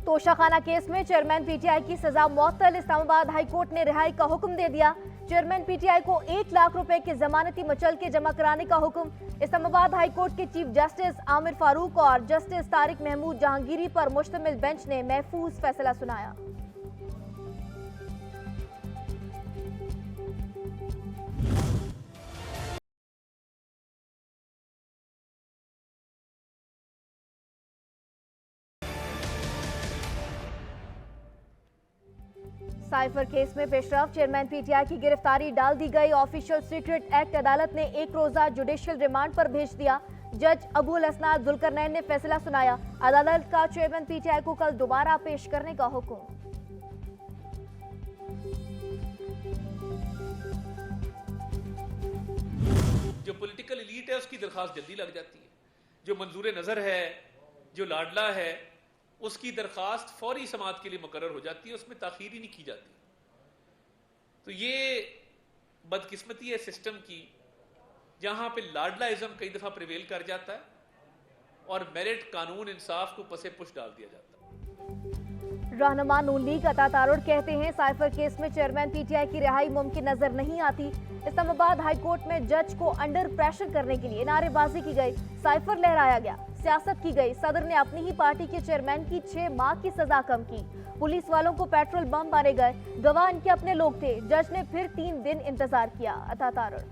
Toshakhana case में chairman PTI की सजा मुअत्तल। इस्लामाबाद हाई कोर्ट ने रिहाई का हुक्म दे दिया। चेयरमैन पीटीआई को 1 लाख रुपए के जमानती मुचलके जमा कराने का हुक्म। इस्लामाबाद हाई कोर्ट के चीफ जस्टिस आमिर फारूक और जस्टिस तारिक महमूद जहांगीरी पर मुश्तमिल बेंच ने महफूज फैसला सुनाया। साइफर केस में पेशरफ, चेयरमैन पीटीआई की गिरफ्तारी डाल दी गई। ऑफिशियल सीक्रेट एक्ट अदालत ने 1 रोजा जुडिशियल रिमांड पर भेज दिया। जज अबुल हसनात जुल्करनैन ने फैसला सुनाया। अदालत का चेयरमैन पीटीआई को कल दोबारा पेश करने का हुक्म। जो पॉलिटिकल एलीट है उसकी दरखास्त जल्दी लग जाती है, जो मंजूर नजर है, जो लाडला है, उसकी दरखास्त फौरी समाअत के लिए मुकर्रर हो जाती है, उसमें ताखीर ही नहीं की जाती। तो ये बदकिस्मती है सिस्टम की, जहां पे लाडलाइज्म कई दफा प्रिवेल कर जाता है और मेरिट, कानून, इंसाफ को पसे पुश डाल दिया जाता है। रहनुमा नून लीग अता तारुड़ कहते हैं साइफर केस में चेयरमैन पीटीआई की रिहाई मुमकिन नजर नहीं आती। इस्लामाबाद हाई कोर्ट में जज को अंडर प्रेशर करने के लिए नारेबाजी की गई, साइफर लहराया गया, सियासत की गई। सदर ने अपनी ही पार्टी के चेयरमैन की 6 माह की सजा कम की। पुलिस वालों को पेट्रोल बम मारे गए, गवाह इनके अपने लोग थे। जज ने फिर 3 दिन इंतजार किया। अता तारुड़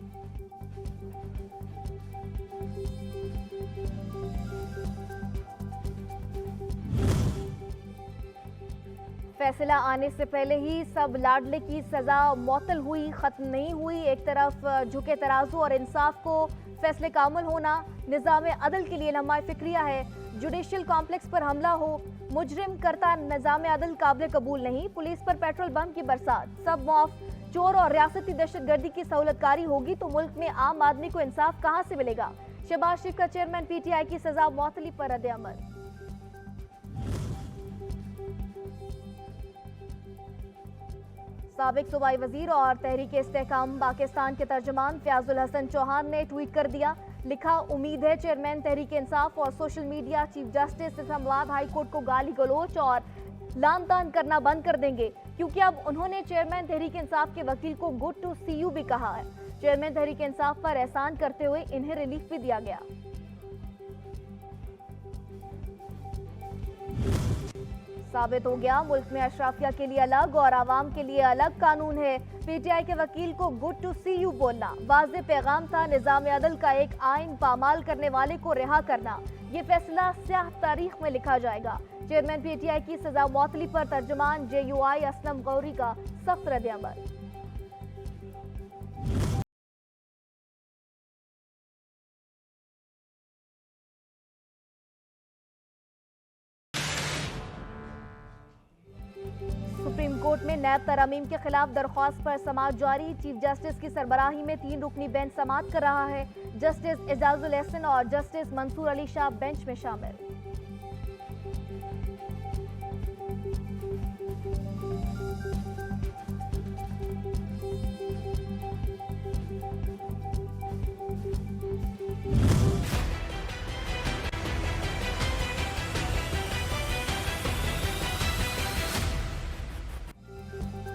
फैसला आने से पहले ही सब लाडले की सजा मुअत्तल हुई, खत्म नहीं हुई। एक तरफ झुके तराजू और इंसाफ को फैसले का अमल होना निज़ाम अदल के लिए लम्हा फिक्रिया है। जुडिशियल कॉम्प्लेक्स पर हमला हो, मुजरिम करता निज़ाम अदल काबिल कबूल नहीं। पुलिस पर पेट्रोल बम की बरसात, सब माफ। चोर और रियासती दहशतगर्दी की सहूलतकारी होगी तो मुल्क में आम आदमी को इंसाफ कहां से मिलेगा। शहबाज शरीफ का चेयरमैन पीटीआई की सजा मुअत्तली पर रद्द अमल। साबिक सूबाई वजीर और तहरीक इस्तेहकाम पाकिस्तान के तर्जुमान फयाजुल हसन चौहान ने ट्वीट कर दिया, लिखा, उम्मीद है चेयरमैन तहरीक इंसाफ और social media chief justice Islamabad high court को गाली गलोच और लान तान करना बंद कर देंगे, क्योंकि अब उन्होंने चेयरमैन तहरीक इंसाफ के वकील को गुड टू सी यू भी कहा है। चेयरमैन तहरीक इंसाफ पर एहसान करते हुए इन्हें रिलीफ भी दिया गया। साबित हो गया मुल्क में अशराफिया के लिए अलग और आवाम के लिए अलग कानून है। पीटीआई के वकील को गुड टू सी यू बोलना वाज़ेह पैगाम था। निज़ाम अदल का एक आइन पामाल करने वाले को रिहा करना, ये फैसला स्याह तारीख में लिखा जाएगा। चेयरमैन पीटीआई की सजा मुअत्तली पर तर्जुमान JUI असलम गौरी का सख्त रद्द अमल। सुप्रीम कोर्ट में नैब तरमीम के खिलाफ दरख्वास्त पर समाअत जारी। चीफ जस्टिस की सरबराही में 3 रुकनी बेंच समाअत कर रहा है। जस्टिस एजाजुल एहसन और जस्टिस मंसूर अली शाह बेंच में शामिल।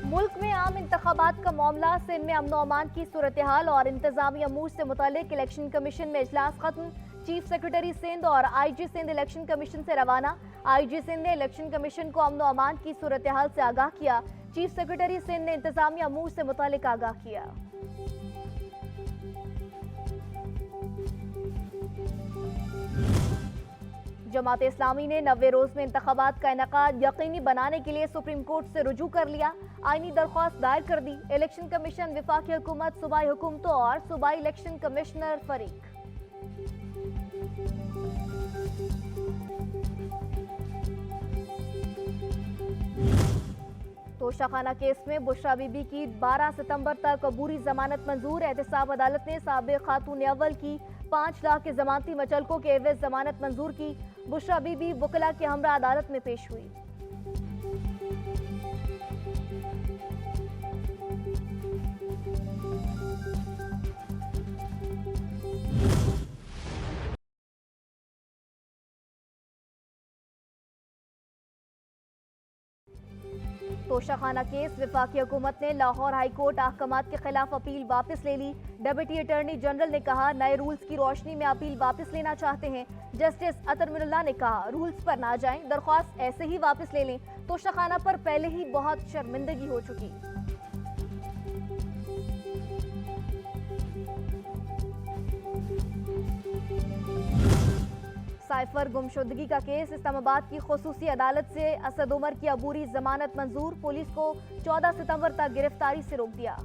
मुल्क में आम इंतखाबात का मामला, सिंध में अमन अमान की सूरत हाल और इंतजामी अमूर से मुतालिक इलेक्शन कमीशन में इजलास खत्म। चीफ सेक्रेटरी सिंध और IG सिंध इलेक्शन कमीशन से रवाना। IG सिंध ने इलेक्शन कमीशन को अमन अमान की सूरत हाल से आगाह किया। चीफ सेक्रेटरी सिंध ने इंतजामी अमूर से मुतालिक आगाह किया। जमात इस्लामी ने 90 रोज में इंतखाबात का इनेकाद यकीनी बनाने के लिए सुप्रीम कोर्ट से रुजू कर लिया। आईनी दरख्वास्त दायर कर दी। इलेक्शन कमीशन, वफाकी हुकूमत, सूबाई हुकूमतों और सूबाई इलेक्शन कमिश्नर फरीक। तोशाखाना केस में बुशरा बीबी की 12 सितंबर तक अबूरी जमानत मंजूर। एहतसाब अदालत ने साबिक खातून अव्वल की 5 लाख के जमानती मुचलकों के एवज जमानत मंजूर की। बुशरा बीबी वकला के हमरा अदालत में पेश हुई। तोशाखाना केस, विफाकी हुकूमत ने लाहौर हाईकोर्ट अहकामात के खिलाफ अपील वापस ले ली। डिप्टी अटॉर्नी जनरल ने कहा, नए रूल्स की रोशनी में अपील वापस लेना चाहते हैं। जस्टिस अतर मिनुल्लाह ने कहा, रूल्स पर ना जाएं, दरख्वास्त ऐसे ही वापस ले लें। तोशाखाना पर पहले ही बहुत शर्मिंदगी हो चुकी। साइफर गुमशुदगी का केस, इस्लामाबाद की खुसूसी अदालत से असद उमर की अबूरी जमानत मंजूर। पुलिस को 14 सितंबर तक गिरफ्तारी से रोक दिया।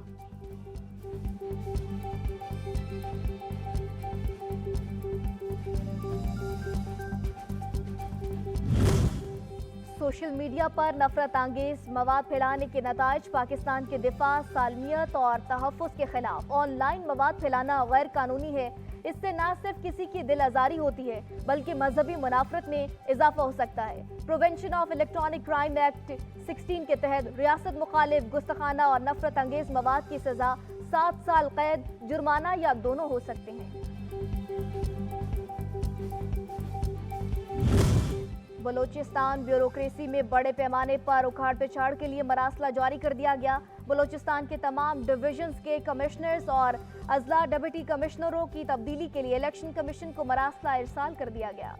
सोशल मीडिया पर नफरत अंगेज मवाद फैलाने के नताइज, पाकिस्तान के दिफा, सालमियत और तहफ़्फ़ुज़ के खिलाफ ऑनलाइन मवाद फैलाना गैर कानूनी है। इससे न सिर्फ किसी की दिल आजारी होती है बल्कि मजहबी मुनाफरत में इजाफा हो सकता है। Prevention of electronic crime act 16 के तहत रियासत मुखालिफ गुस्ताखाना और नफरत अंगेज मवाद की सजा 7 साल कैद, जुर्माना या दोनों हो सकते हैं। बलोचिस्तान ब्यूरोक्रेसी में बड़े पैमाने पर उखाड़ पिछाड़ के लिए मरासला जारी कर दिया गया। बलोचिस्तान के तमाम डिविजन्स के कमिश्नर्स और अजला डिप्टी कमिश्नरों की तब्दीली के लिए इलेक्शन कमीशन को मरासला इरसाल कर दिया गया।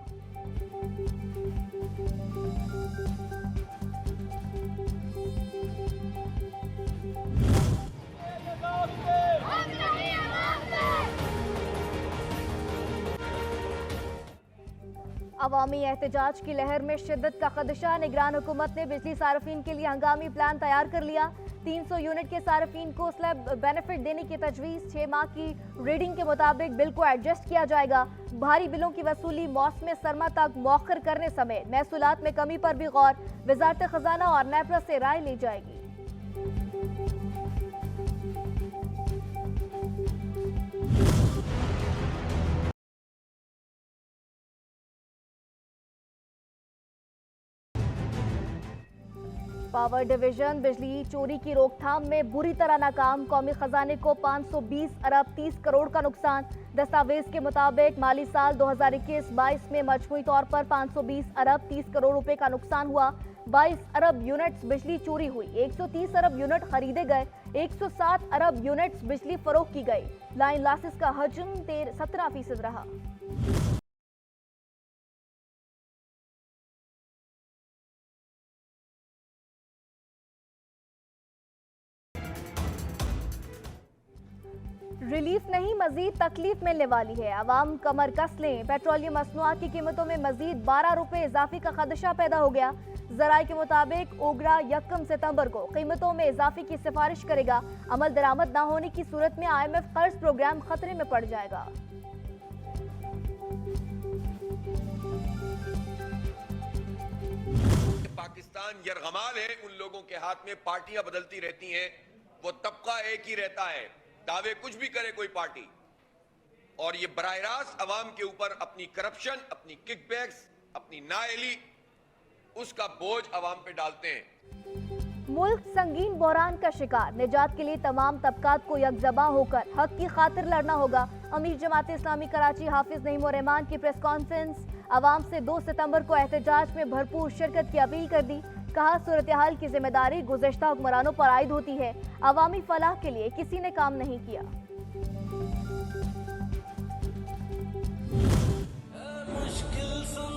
अवामी एहतजाज की लहर में शिद्दत का खदशा, निगरान हुकूमत ने बिजली सार्फिन के लिए हंगामी प्लान तैयार कर लिया। 300 यूनिट के सार्फिन को स्लैब बेनिफिट देने की तजवीज़, 6 माह की रीडिंग के मुताबिक बिल को एडजस्ट किया जाएगा। भारी बिलों की वसूली मौसम सरमा तक मौखर करने समेत महसूलात में कमी पर भी गौर, वजारत खजाना और नेपरा से राय ली जाएगी। पावर डिवीजन बिजली चोरी की रोकथाम में बुरी तरह नाकाम, कौमी खजाने को 520 अरब 30 करोड़ का नुकसान। दस्तावेज के मुताबिक माली साल 2021-22 में मजमूई तौर पर 520 अरब 30 करोड़ रुपए का नुकसान हुआ। 22 अरब यूनिट्स बिजली चोरी हुई, 130 अरब यूनिट खरीदे गए, 107 अरब यूनिट्स बिजली फरोख्त की गई। लाइन लॉसेस का हजम 17% रहा। रिलीफ नहीं, मजीद तकलीफ मिलने वाली है। आवाम कमर कस लें। पेट्रोलियम मसनूआत की कीमतों में मजीद 12 रुपए इजाफे का खदशा पैदा हो गया। जराये के मुताबिक ओगरा 1 सितंबर को कीमतों में इजाफे की सिफारिश करेगा। अमल दरामद न होने की सूरत में IMF कर्ज प्रोग्राम खतरे में पड़ जाएगा। पाकिस्तान यरगमाल है, उन लोगों के हाथ में पार्टियां बदलती रहती हैं, वो तबका एक ही रहता है, दावे कुछ भी करे कोई पार्टी, और ये बराह रास्त अवाम के ऊपर अपनी करप्शन, अपनी किकबैक्स, अपनी नाअहली, उसका बोझ अवाम पे डालते हैं। मुल्क संगीन बहरान का शिकार, निजात के लिए तमाम तबकात को यकजबा होकर हक की खातिर लड़ना होगा। अमीर जमात इस्लामी कराची हाफिज नईम रहमान की प्रेस कॉन्फ्रेंस, अवाम से 2 सितंबर को एहतजाज में भरपूर शिरकत की अपील कर दी। कहा, सूरत हाल की जिम्मेदारी गुज़श्ता हुक्मरानों पर आयद होती है, अवामी फलाह के लिए किसी ने काम नहीं किया। मुश्किल सुन,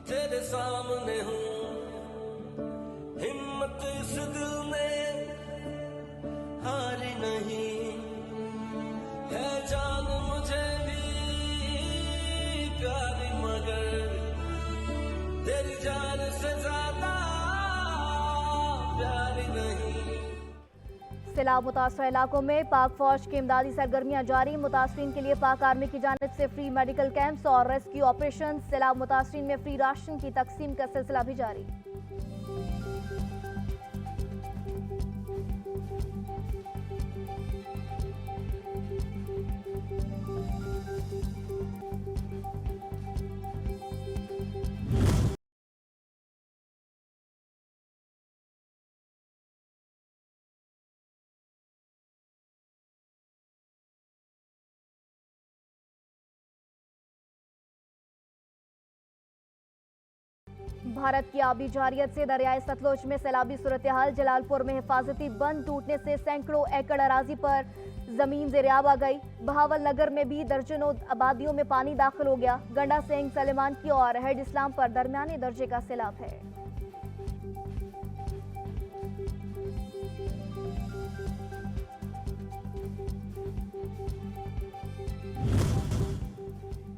तेरे सामने हूँ, हिम्मत इस दिल में हारी नहीं है, जान मुझे भी प्यारी मगर तेरी जान से ज्यादा प्यारी नहीं। सैलाब मुतासर इलाकों में पाक फौज की इमदादी सरगर्मियां जारी, मुतासरीन के लिए पाक आर्मी की जानिब से फ्री मेडिकल कैंप्स और रेस्क्यू ऑपरेशन। सैलाब मुतासरीन में फ्री राशन की तकसीम का सिलसिला भी जारी। भारत की आबी जारियत से दरियाए सतलुज में सैलाबी सूरत हाल। जलालपुर में हिफाजती बंद टूटने से सैकड़ों एकड़ अराजी पर जमीन ज़ेरियाब आ गई। बहावल नगर में भी दर्जनों आबादियों में पानी दाखिल हो गया। गंडा सिंह सलेमान की और हेड इस्लाम पर दरमियाने दर्जे का सैलाब है।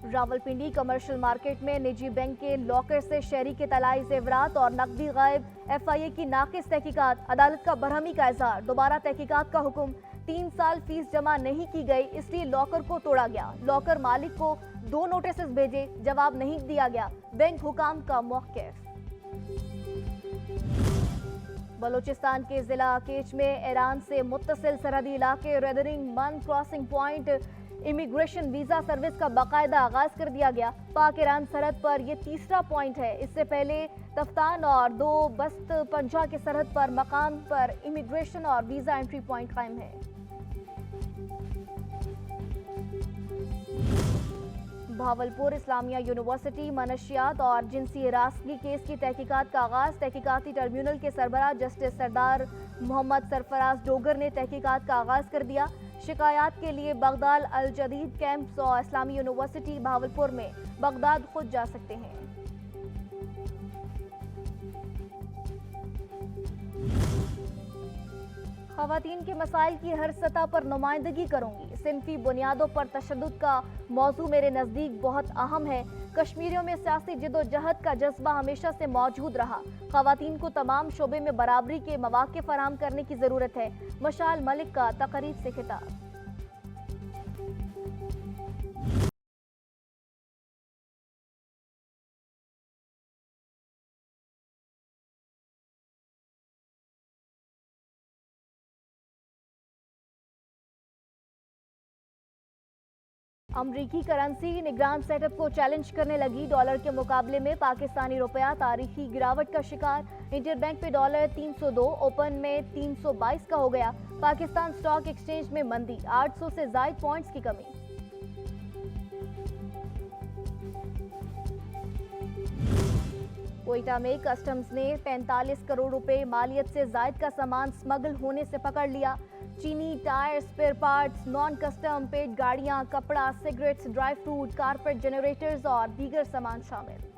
रावलपिंडी कमर्शियल मार्केट में निजी बैंक के लॉकर से शहरी के तलाई जेवरात और नकदी गायब। एफआईए की नाकिस तहकीकात, अदालत का बरहमी का इजहार। दोबारा तहकीकात का हुक्म। 3 साल फीस जमा नहीं की गई, इसलिए लॉकर को तोड़ा गया। लॉकर मालिक को 2 नोटिस भेजे, जवाब नहीं दिया गया। बैंक हुकाम का मौक़िफ़। बलूचिस्तान के जिला केच में ईरान से मुत्तसिल सरहदी इलाके रेदरिंग मन crossing point immigration visa service का बाकायदा आगाज कर दिया गया। पाक ईरान सरहद पर यह तीसरा पॉइंट है। इससे पहले तफ्तान और 2 बस्त पंजा के सरहद पर मकाम पर इमिग्रेशन और वीजा एंट्री पॉइंट कायम है। भावलपुर इस्लामिया यूनिवर्सिटी मनशियात और जिनसी हिरासगी केस की तहकीकात का आगाज। तहकीकाती ट्रिब्यूनल के सरबराह जस्टिस सरदार मोहम्मद सरफराज डोगर ने तहकीकात का आगाज कर दिया। शिकायत के लिए बगदाद अल जदीद कैंप्स और इस्लामी यूनिवर्सिटी भावलपुर में बगदाद खुद जा सकते हैं। ख़वातीन के मसाइल की हर सतह पर नुमाइंदगी करूंगी। सिनफी बुनियादों पर तशद्दुद का मौजू मेरे नज़दीक बहुत अहम है। कश्मीरियों में सियासी जिद्दोजहद का जज्बा हमेशा से मौजूद रहा। ख़वातीन को तमाम शोबे में बराबरी के मौक़े फराहम करने की ज़रूरत है। मशाल मलिक का तकरीब से खिताब। अमरीकी करेंसी निगरान सेटअप को चैलेंज करने लगी। डॉलर के मुकाबले में पाकिस्तानी रुपया तारीखी गिरावट का शिकार। इंटरबैंक पे डॉलर 302, ओपन में 322 का हो गया। पाकिस्तान स्टॉक एक्सचेंज में मंदी, 800 से ज़ायद पॉइंट्स की कमी। कोयटा में कस्टम्स ने 45 करोड़ रुपए मालियत से ज़ायद का सामान स्मगल होने से पकड़ लिया। चीनी, tyre, spare parts, non custom paid गाड़ियां, कपड़ा, cigarettes, dry fruit, carpet, generators और दीगर सामान शामिल।